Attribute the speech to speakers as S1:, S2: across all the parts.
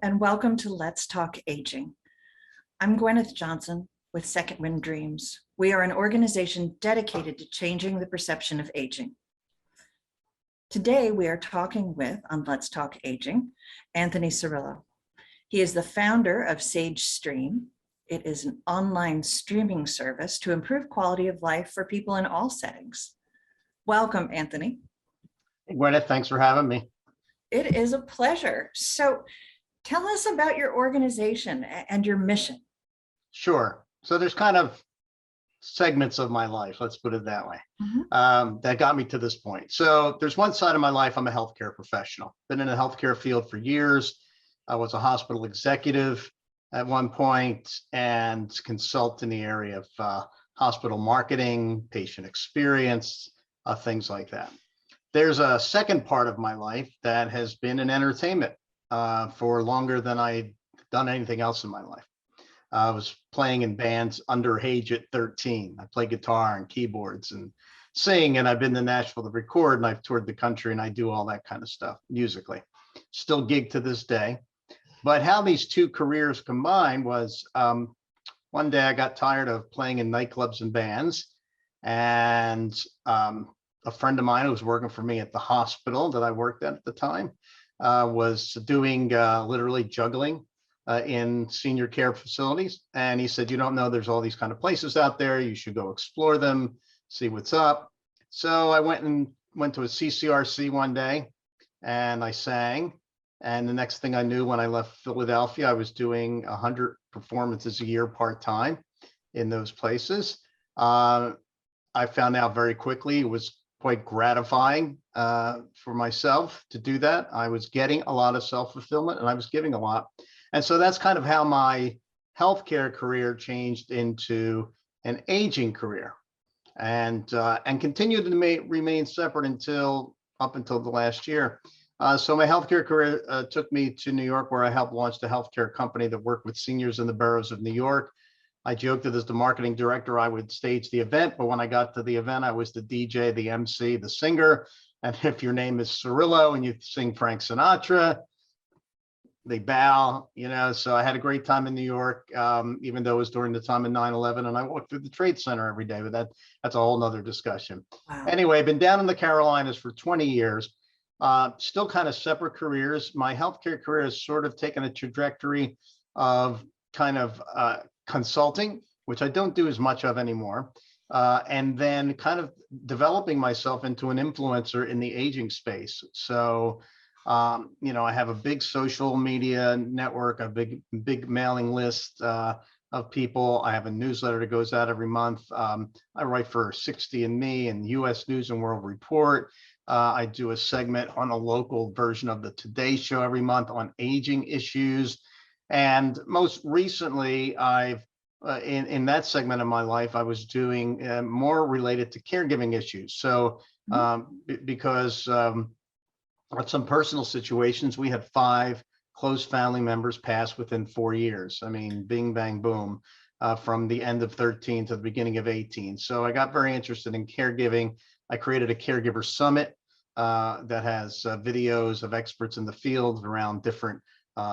S1: Hello, and welcome to Let's Talk Aging. I'm Gwyneth Johnson with Second Wind Dreams. We are an organization dedicated to changing the perception of aging. Today, we are talking with, on Let's Talk Aging, Anthony Cirillo. He is the founder of Sage Stream. It is an online streaming service to improve quality of life for people in all settings. Welcome, Anthony.
S2: Hey, Gwyneth, thanks for having me.
S1: It is a pleasure. So tell us about your organization and your mission.
S2: Sure. So there's kind of segments of my life, let's put it that way, that got me to this point. So there's one side of my life, I'm a healthcare professional. Been in the healthcare field for years. I was a hospital executive at one point and consult in the area of hospital marketing, patient experience, things like that. There's a second part of my life that has been in entertainment for longer than I'd done anything else in my life. I was playing in bands underage at 13. I play guitar and keyboards and sing, and I've been to Nashville to record, and I've toured the country, and I do all that kind of stuff musically. Still gig to this day. But how these two careers combined was one day I got tired of playing in nightclubs and bands, and a friend of mine who was working for me at the hospital that I worked at the time was doing literally juggling in senior care facilities. And he said, you don't know there's all these kind of places out there. You should go explore them, see what's up. So I went to a CCRC one day and I sang. And the next thing I knew, when I left Philadelphia, I was doing 100 performances a year part-time in those places. I found out very quickly it was quite gratifying for myself to do that. I was getting a lot of self-fulfillment and I was giving a lot. And so that's kind of how my healthcare career changed into an aging career and continued to remain separate up until the last year. So my healthcare career took me to New York, where I helped launch the healthcare company that worked with seniors in the boroughs of New York. I joked that as the marketing director, I would stage the event, but when I got to the event, I was the DJ, the MC, the singer. And if your name is Cirillo and you sing Frank Sinatra, they bow, so I had a great time in New York, even though it was during the time of 9/11, and I walked through the Trade Center every day, but that's a whole nother discussion.
S1: Wow.
S2: Anyway, I've been down in the Carolinas for 20 years, still kind of separate careers. My healthcare career has sort of taken a trajectory of kind of consulting, which I don't do as much of anymore, and then kind of developing myself into an influencer in the aging space. So I have a big social media network, a big mailing list of people. I have a newsletter that goes out every month. I write for 60andMe and US News and World Report. I do a segment on a local version of the Today Show every month on aging issues. And most recently, I've in that segment of my life, I was doing more related to caregiving issues. So because some personal situations, we had 5 close family members pass within 4 years. I mean, bing, bang, boom, from the end of 13 to the beginning of 18. So I got very interested in caregiving. I created a caregiver summit that has videos of experts in the field around different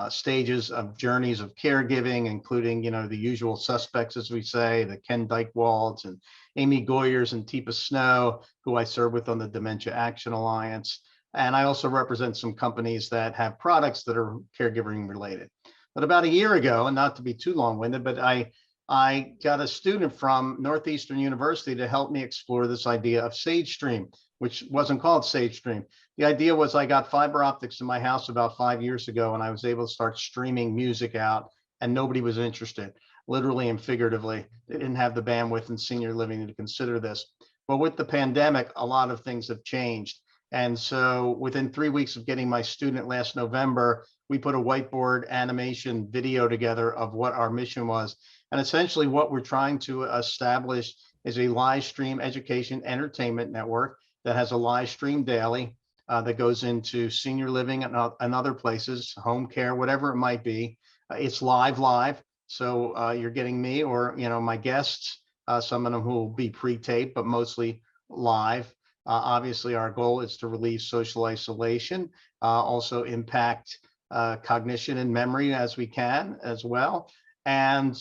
S2: stages of journeys of caregiving, including, the usual suspects, as we say, the Ken Dykewalds and Amy Goyers and Teepa Snow, who I serve with on the Dementia Action Alliance. And I also represent some companies that have products that are caregiving related. But about a year ago, and not to be too long-winded, but I got a student from Northeastern University to help me explore this idea of Sage Stream, which wasn't called Sage Stream. The idea was I got fiber optics in my house about 5 years ago, and I was able to start streaming music out, and nobody was interested, literally and figuratively. They didn't have the bandwidth in senior living to consider this. But with the pandemic, a lot of things have changed. And so within 3 weeks of getting my student last November, we put a whiteboard animation video together of what our mission was. And essentially what we're trying to establish is a live stream education entertainment network that has a live stream daily that goes into senior living and other places, home care, whatever it might be. It's live. So you're getting me or, my guests, some of them who will be pre-taped, but mostly live. Obviously, our goal is to relieve social isolation, also impact cognition and memory as we can as well. And,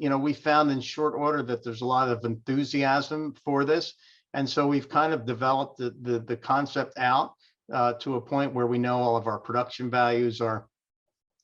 S2: we found in short order that there's a lot of enthusiasm for this. And so we've kind of developed the concept out to a point where we know all of our production values are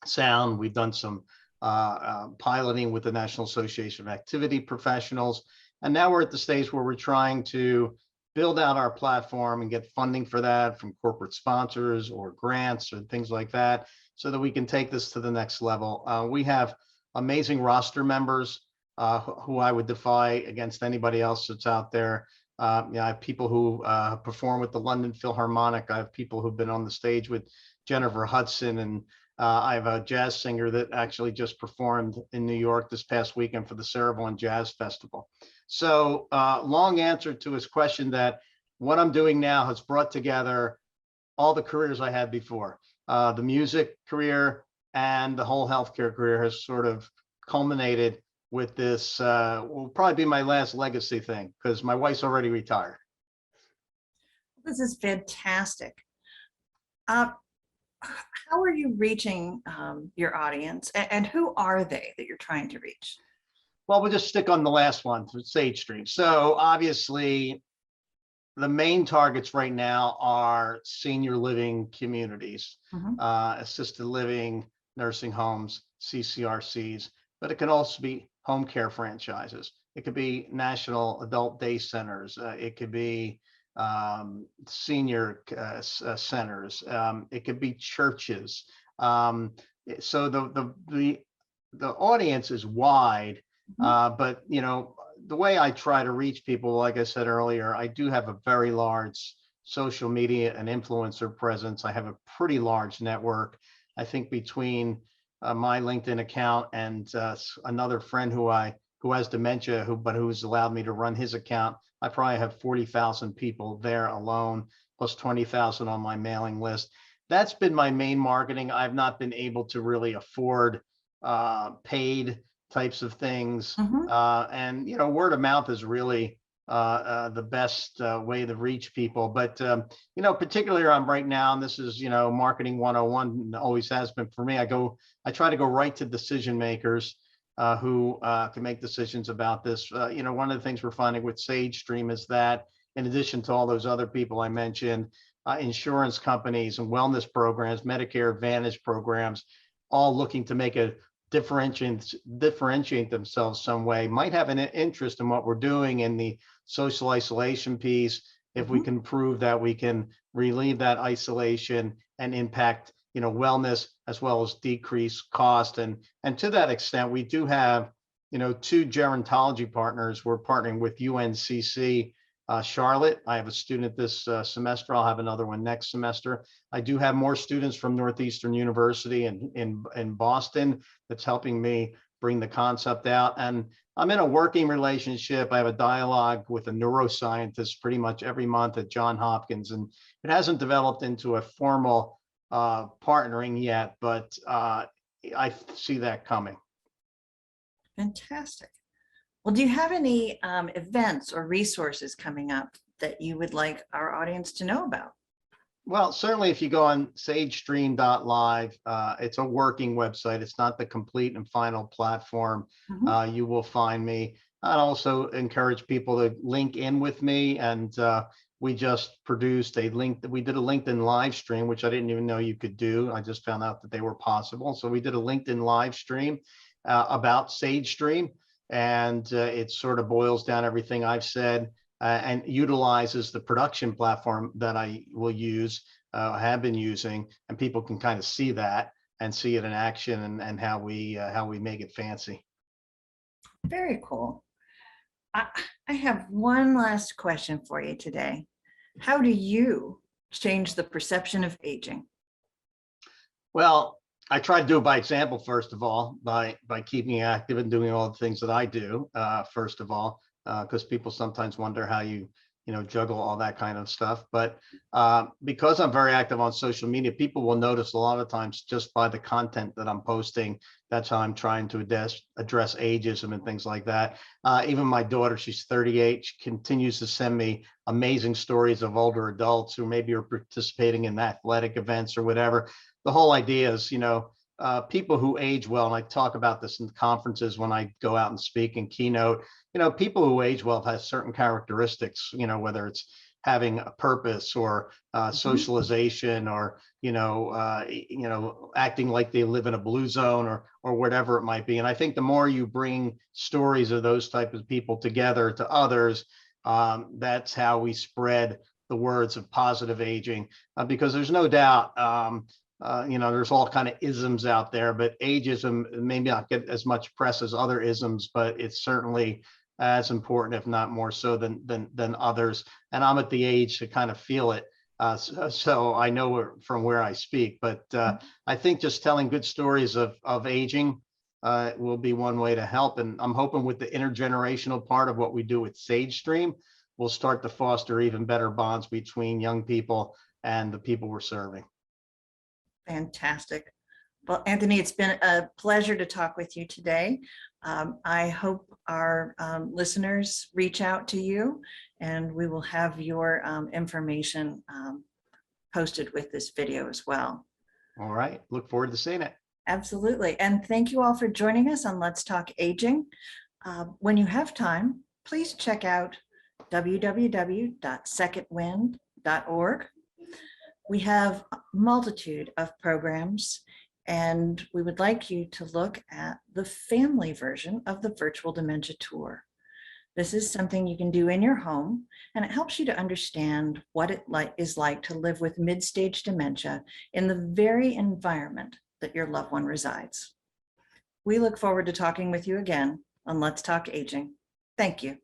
S2: sound. We've done some piloting with the National Association of Activity Professionals. And now we're at the stage where we're trying to build out our platform and get funding for that from corporate sponsors or grants or things like that, so that we can take this to the next level. We have amazing roster members who I would defy against anybody else that's out there. I have people who perform with the London Philharmonic. I have people who've been on the stage with Jennifer Hudson, and I have a jazz singer that actually just performed in New York this past weekend for the Cirillo Jazz Festival. So long answer to his question, that what I'm doing now has brought together all the careers I had before. The music career and the whole healthcare career has sort of culminated with this, will probably be my last legacy thing, because my wife's already retired.
S1: This is fantastic. How are you reaching your audience, and who are they that you're trying to reach?
S2: Well, we'll just stick on the last one, Sage Stream. So obviously, the main targets right now are senior living communities, assisted living, nursing homes, CCRCs, but it can also be home care franchises. It could be national adult day centers. It could be senior centers. It could be churches. So the audience is wide, but the way I try to reach people, like I said earlier, I do have a very large social media and influencer presence. I have a pretty large network. I think between my LinkedIn account and another friend who has dementia, who's allowed me to run his account, I probably have 40,000 people there alone, plus 20,000 on my mailing list. That's been my main marketing. I've not been able to really afford paid types of things. And word of mouth is really the best way to reach people. But particularly right now, and this is marketing 101, always has been for me. I try to go right to decision makers who can make decisions about this. One of the things we're finding with Sage Stream is that, in addition to all those other people I mentioned, insurance companies and wellness programs, Medicare Advantage programs, all looking to make a differentiate themselves some way, might have an interest in what we're doing in the social isolation piece, if we can prove that we can relieve that isolation and impact wellness, as well as decrease cost. And to that extent, we do have 2 gerontology partners. We're partnering with UNCC Charlotte. I have a student this semester. I'll have another one next semester. I do have more students from Northeastern University in Boston that's helping me bring the concept out. And I'm in a working relationship. I have a dialogue with a neuroscientist pretty much every month at Johns Hopkins, and it hasn't developed into a formal partnering yet, but I see that coming.
S1: Fantastic. Well, do you have any events or resources coming up that you would like our audience to know about?
S2: Well, certainly if you go on sagestream.live, it's a working website. It's not the complete and final platform. You will find me. I'd also encourage people to link in with me. And we just produced a link. We did a LinkedIn live stream, which I didn't even know you could do. I just found out that they were possible. So we did a LinkedIn live stream about Sage Stream. And it sort of boils down everything I've said and utilizes the production platform that I will use, have been using, and people can kind of see that and see it in action, and how we make it fancy.
S1: Very cool. I have one last question for you today. How do you change the perception of aging?
S2: Well, I try to do it by example, first of all, by keeping active and doing all the things that I do, first of all, because people sometimes wonder how you juggle all that kind of stuff. But because I'm very active on social media, people will notice a lot of times just by the content that I'm posting. That's how I'm trying to address ageism and things like that. Even my daughter, she's 38, she continues to send me amazing stories of older adults who maybe are participating in athletic events or whatever. the whole idea is, people who age well, and I talk about this in conferences when I go out and speak and keynote, people who age well have certain characteristics, whether it's having a purpose or socialization or, acting like they live in a blue zone or whatever it might be. And I think the more you bring stories of those type of people together to others, that's how we spread the words of positive aging, because there's no doubt, there's all kind of isms out there, but ageism may not get as much press as other isms, but it's certainly as important, if not more so than others. And I'm at the age to kind of feel it. So I know from where I speak, but I think just telling good stories of aging will be one way to help. And I'm hoping with the intergenerational part of what we do with Sage Stream, we'll start to foster even better bonds between young people and the people we're serving.
S1: Fantastic. Well, Anthony, it's been a pleasure to talk with you today. I hope our listeners reach out to you, and we will have your information posted with this video as well.
S2: All right. Look forward to seeing it.
S1: Absolutely. And thank you all for joining us on Let's Talk Aging. When you have time, please check out www.secondwind.org. We have a multitude of programs, and we would like you to look at the family version of the Virtual Dementia Tour. This is something you can do in your home, and it helps you to understand what it is like to live with mid-stage dementia in the very environment that your loved one resides. We look forward to talking with you again on Let's Talk Aging. Thank you.